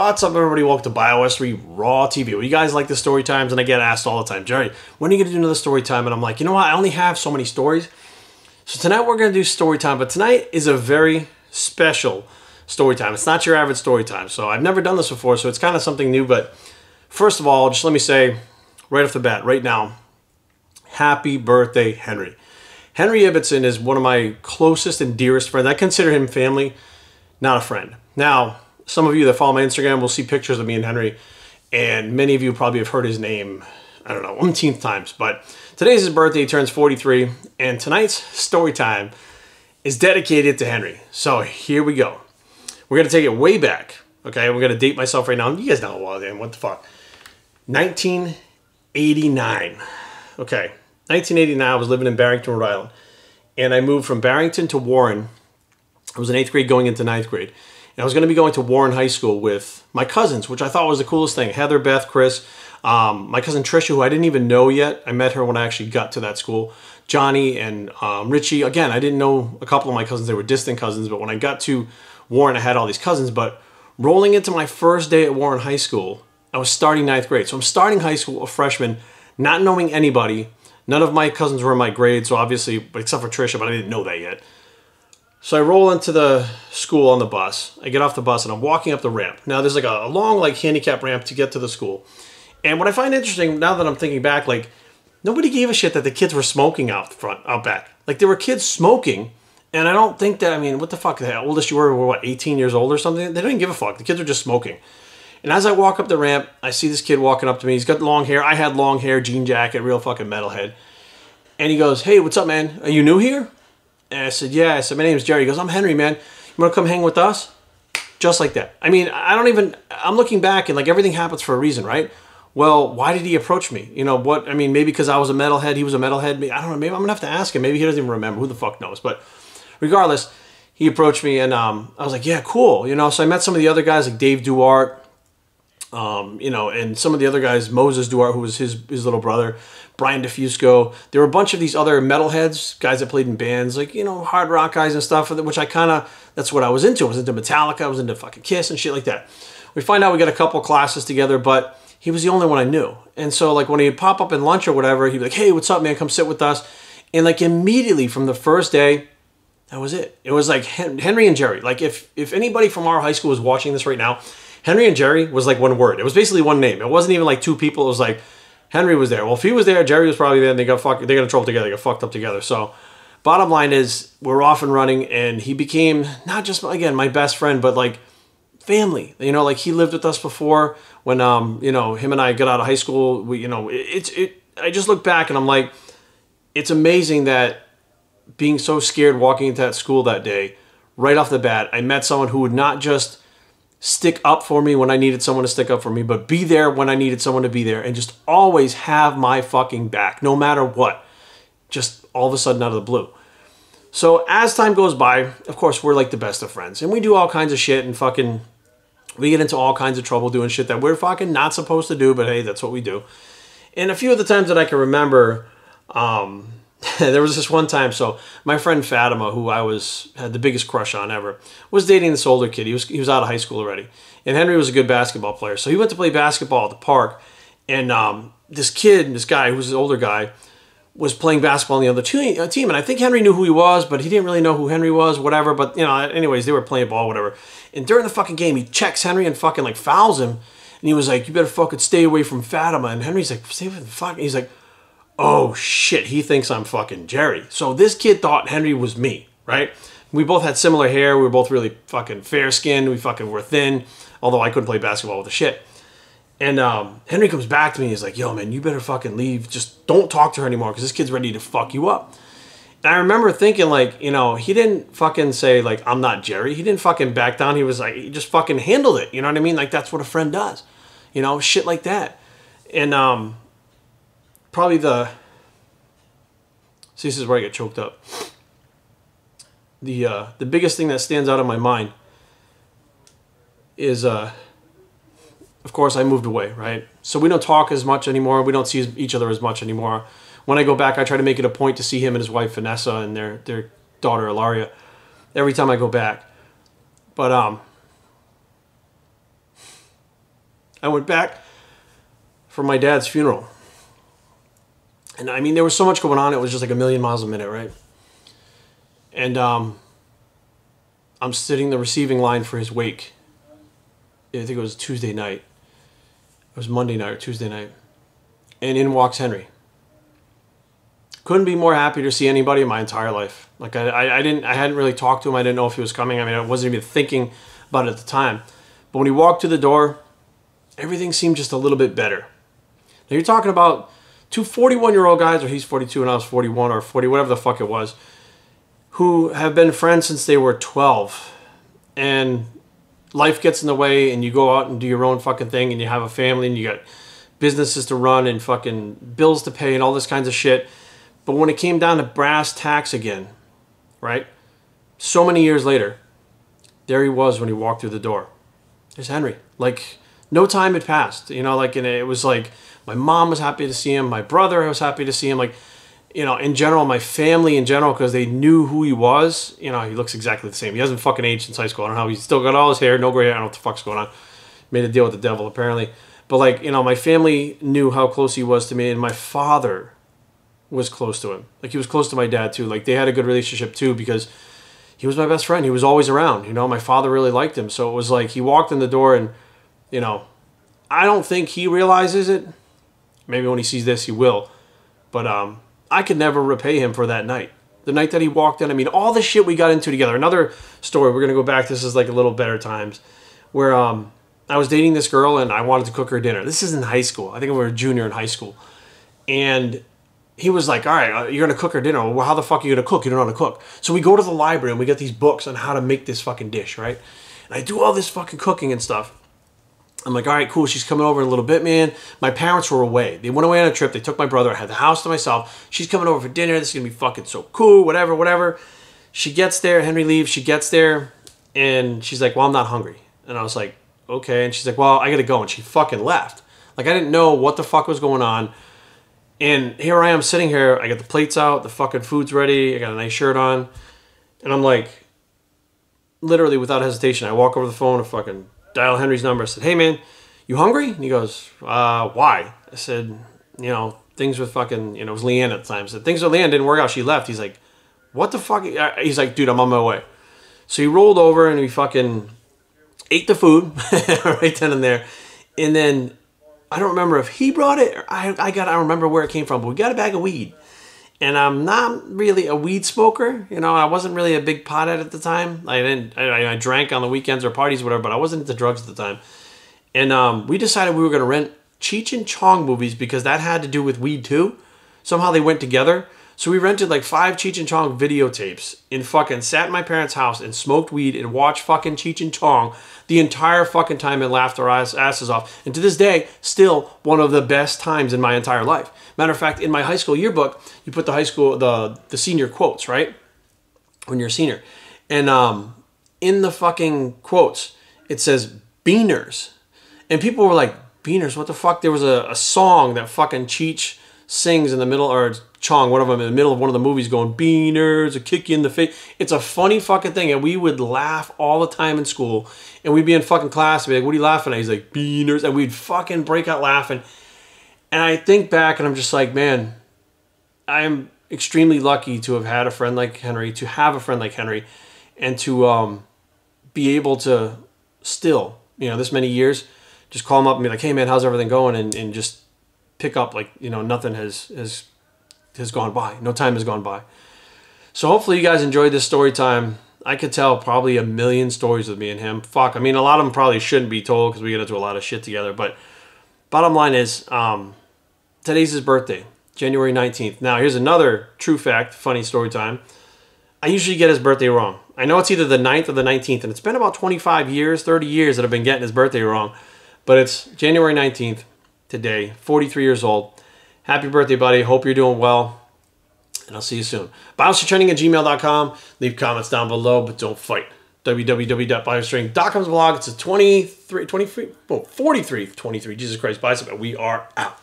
What's up, everybody? Welcome to BioS3 Raw TV. Well, you guys like the story times, and I get asked all the time, Jerry, when are you going to do another story time? And I'm like, you know what? I only have so many stories. So tonight we're going to do story time, but tonight is a very special story time. It's not your average story time. So I've never done this before, so it's kind of something new. But first of all, just let me say right off the bat, right now, happy birthday, Henry. Henry Ibbotson is one of my closest and dearest friends. I consider him family, not a friend. Now, some of you that follow my Instagram will see pictures of me and Henry, and many of you probably have heard his name, I don't know, umpteenth times. But today's his birthday, he turns 43, and tonight's story time is dedicated to Henry. So here we go. We're going to take it way back, okay? We're going to date myself right now. You guys know what the fuck. 1989. Okay, 1989, I was living in Barrington, Rhode Island, and I moved from Barrington to Warren. I was in 8th grade going into 9th grade. And I was going to be going to Warren High School with my cousins, which I thought was the coolest thing. Heather, Beth, Chris, my cousin Trisha, who I didn't even know yet. I met her when I actually got to that school. Johnny and Richie. Again, I didn't know a couple of my cousins. They were distant cousins. But when I got to Warren, I had all these cousins. But rolling into my first day at Warren High School, I was starting 9th grade. So I'm starting high school, a freshman, not knowing anybody. None of my cousins were in my grade, so obviously, except for Trisha, but I didn't know that yet. So I roll into the school on the bus. I get off the bus and I'm walking up the ramp. Now there's like a long like handicap ramp to get to the school. And what I find interesting now that I'm thinking back, like nobody gave a shit that the kids were smoking out back. Like there were kids smoking, and I don't think that, I mean, what the fuck, the oldest you were what, 18 years old or something? They didn't give a fuck. The kids were just smoking. And as I walk up the ramp, I see this kid walking up to me. He's got long hair. I had long hair, jean jacket, real fucking metalhead. And he goes, "Hey, what's up, man? Are you new here?" And I said, "Yeah." I said, "My name's Jerry." He goes, "I'm Henry, man. You want to come hang with us?" Just like that. I mean, I'm looking back and like everything happens for a reason, right? Well, why did he approach me? You know what? I mean, maybe because I was a metalhead, he was a metalhead. I don't know. Maybe I'm going to have to ask him. Maybe he doesn't even remember. Who the fuck knows? But regardless, he approached me and I was like, "Yeah, cool." You know, so I met some of the other guys like Dave Duarte, you know, and some of the other guys, Moses Duarte, who was his little brother, Brian DeFusco. There were a bunch of these other metalheads, guys that played in bands, like, you know, hard rock guys and stuff, which I kind of, that's what I was into. I was into Metallica, I was into fucking Kiss and shit like that. We find out we got a couple classes together, but he was the only one I knew. And so, like, when he'd pop up in lunch or whatever, he'd be like, "Hey, what's up, man? Come sit with us." And, like, immediately from the first day, that was it. It was like Henry and Jerry. Like, if anybody from our high school is watching this right now, Henry and Jerry was like one word. It was basically one name. It wasn't even like two people. It was like Henry was there. Well, if he was there, Jerry was probably there, and they got in trouble together. They got fucked up together. So bottom line is we're off and running, and he became not just, again, my best friend, but like family. You know, like he lived with us before when, you know, him and I got out of high school. We, you know, I just look back and I'm like, it's amazing that being so scared walking into that school that day, right off the bat, I met someone who would not just stick up for me when I needed someone to stick up for me, but be there when I needed someone to be there, and just always have my fucking back, no matter what. Just all of a sudden out of the blue. So as time goes by, of course, we're like the best of friends, and we do all kinds of shit, and fucking, we get into all kinds of trouble doing shit that we're fucking not supposed to do, but hey, that's what we do. And a few of the times that I can remember, there was this one time, so my friend Fatima, who I had the biggest crush on ever, was dating this older kid. He was out of high school already. And Henry was a good basketball player. So he went to play basketball at the park. And this guy, who was an older guy, was playing basketball on the other team. And I think Henry knew who he was, but he didn't really know who Henry was, whatever. But, you know, anyways, they were playing ball, whatever. And during the fucking game, he checks Henry and fucking, like, fouls him. And he was like, "You better fucking stay away from Fatima." And Henry's like, "Stay away from fucking..." He's like, "Oh shit, he thinks I'm fucking Jerry." So this kid thought Henry was me, right? We both had similar hair. We were both really fucking fair skinned. We fucking were thin, although I couldn't play basketball with the shit. And Henry comes back to me. He's like, "Yo, man, you better fucking leave. Just don't talk to her anymore because this kid's ready to fuck you up." And I remember thinking, like, you know, he didn't fucking say, like, "I'm not Jerry." He didn't fucking back down. He was like, he just fucking handled it. You know what I mean? Like, that's what a friend does. You know, shit like that. And probably see, this is where I get choked up. The biggest thing that stands out in my mind is, of course, I moved away, right? So we don't talk as much anymore. We don't see each other as much anymore. When I go back, I try to make it a point to see him and his wife, Vanessa, and their daughter, Ilaria, every time I go back. But I went back for my dad's funeral. And I mean, there was so much going on. It was just like a million miles a minute, right? And I'm sitting the receiving line for his wake. I think it was Tuesday night. It was Monday night or Tuesday night. And in walks Henry. Couldn't be more happy to see anybody in my entire life. Like I hadn't really talked to him. I didn't know if he was coming. I mean, I wasn't even thinking about it at the time. But when he walked through the door, everything seemed just a little bit better. Now you're talking about two 41-year-old guys, or he's 42 and I was 41 or 40, whatever the fuck it was, who have been friends since they were 12. And life gets in the way and you go out and do your own fucking thing and you have a family and you got businesses to run and fucking bills to pay and all this kinds of shit. But when it came down to brass tacks again, right? So many years later, there he was when he walked through the door. There's Henry. Like, no time had passed, you know, like, and it was like, my mom was happy to see him. My brother was happy to see him. Like, you know, in general, my family in general, because they knew who he was. You know, he looks exactly the same. He hasn't fucking aged since high school. I don't know how he's still got all his hair, no gray hair. I don't know what the fuck's going on. Made a deal with the devil, apparently. But, like, you know, my family knew how close he was to me, and my father was close to him. Like, he was close to my dad, too. Like, they had a good relationship, too, because he was my best friend. He was always around. You know, my father really liked him. So it was like he walked in the door and, you know, I don't think he realizes it. Maybe when he sees this, he will. But I could never repay him for that night. The night that he walked in, I mean, all the shit we got into together. Another story, we're going to go back. This is like a little better times. Where I was dating this girl and I wanted to cook her dinner. This is in high school. I think we were a junior in high school. And he was like, all right, you're going to cook her dinner. Well, how the fuck are you going to cook? You don't know how to cook. So we go to the library and we get these books on how to make this fucking dish, right? And I do all this fucking cooking and stuff. I'm like, all right, cool. She's coming over in a little bit, man. My parents were away. They went away on a trip. They took my brother. I had the house to myself. She's coming over for dinner. This is going to be fucking so cool, whatever, whatever. She gets there. Henry leaves. She gets there. And she's like, well, I'm not hungry. And I was like, okay. And she's like, well, I got to go. And she fucking left. Like, I didn't know what the fuck was going on. And here I am sitting here. I got the plates out. The fucking food's ready. I got a nice shirt on. And I'm like, literally without hesitation, I walk over the phone and fucking dial Henry's number. I said, hey, man, you hungry? And he goes, why? I said, you know, things with fucking, you know, it was Leanne at the time. I said, things with Leanne didn't work out. She left. He's like, what the fuck? He's like, dude, I'm on my way. So he rolled over and we fucking ate the food right then and there. And then I don't remember if he brought it or I don't remember where it came from, but we got a bag of weed. And I'm not really a weed smoker. You know, I wasn't really a big pothead at the time. I drank on the weekends or parties or whatever, but I wasn't into drugs at the time. And we decided we were going to rent Cheech and Chong movies because that had to do with weed too. Somehow they went together. So we rented like 5 Cheech and Chong videotapes and fucking sat in my parents' house and smoked weed and watched fucking Cheech and Chong the entire fucking time and laughed our asses off. And to this day, still one of the best times in my entire life. Matter of fact, in my high school yearbook, you put the high school, the senior quotes, right? When you're a senior. And in the fucking quotes, it says Beaners. And people were like, Beaners, what the fuck? There was a song that fucking Cheech sings in the middle, or Chong, one of them in the middle of one of the movies going, Beaners, a kick you in the face. It's a funny fucking thing. And we would laugh all the time in school. And we'd be in fucking class and be like, what are you laughing at? He's like, Beaners. And we'd fucking break out laughing. And I think back and I'm just like, man, I'm extremely lucky to have had a friend like Henry, to have a friend like Henry, and to be able to still, you know, this many years, just call him up and be like, hey man, how's everything going? And just pick up like, you know, nothing has gone by. No time has gone by. So hopefully you guys enjoyed this story time. I could tell probably a million stories with me and him. Fuck, I mean, a lot of them probably shouldn't be told because we get into a lot of shit together. But bottom line is, today's his birthday, January 19th. Now, here's another true fact, funny story time. I usually get his birthday wrong. I know it's either the 9th or the 19th, and it's been about 25 years, 30 years that I've been getting his birthday wrong. But it's January 19th today, 43 years old. Happy birthday, buddy. Hope you're doing well. And I'll see you soon. BioStrengthTraining@gmail.com. Leave comments down below, but don't fight. www.biostrength.com's blog. It's a 43, Jesus Christ, bicep, and we are out.